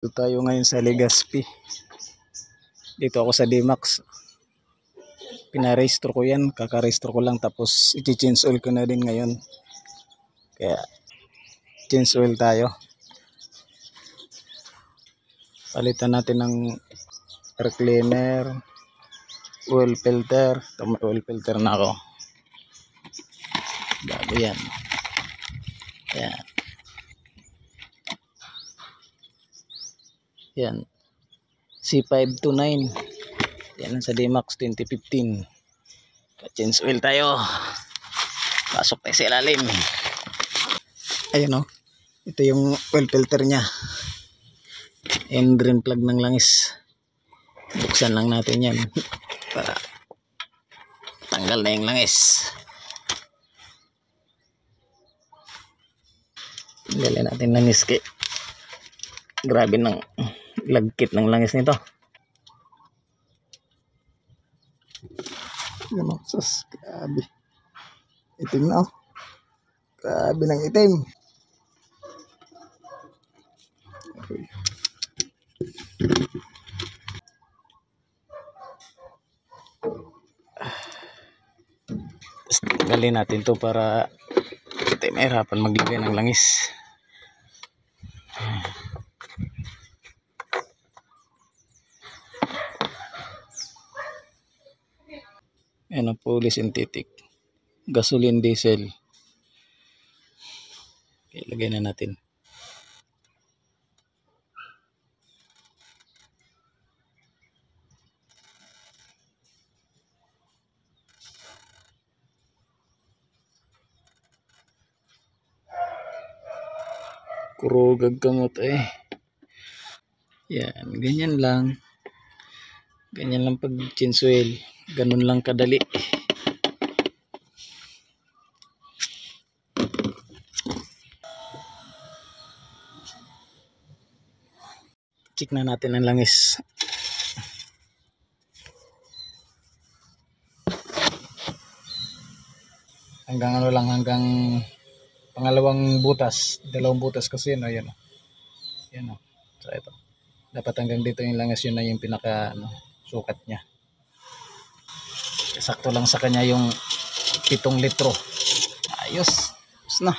Dito tayo ngayon sa Legazpi. Dito ako sa D-Max. Pinarehistro ko yan. Kakarehistro ko lang tapos i-change oil ko na din ngayon. Kaya change oil tayo. Palitan natin ng air cleaner, oil filter. Ito, may oil filter na ako. Bago yan. Ayan. Yan. C529. Yan sa D-Max 2015. Change oil tayo. Pasok tayo sa ilalim. Ayun o. Ito yung oil filter nya. And drain plug ng langis. Buksan lang natin yan. Para tanggal na yung langis. Tanggalin natin langis kay grabe ng lagkit ng langis nito. Yan o, sus, grabe. Itim na o. Grabe ng itim. Okay. Tapos tanggalin natin to para hindi mahirapan maglagay ng langis. Ayan ang fully synthetic gasoline diesel. Okay, lagay na natin. Kurugag kamot eh. Yan, ganyan lang. Ganyan lang pag change oil. Ganun lang kadali. Check na natin ang langis. Hanggang ano lang, hanggang pangalawang butas. Dalawang butas kasi yun. Ayan o. Yan o. So ito. Dapat hanggang dito yung langis, yun na yung pinaka sukat nya. Sakto lang sa kanya yung 7 litro. Ayos. Ayos na.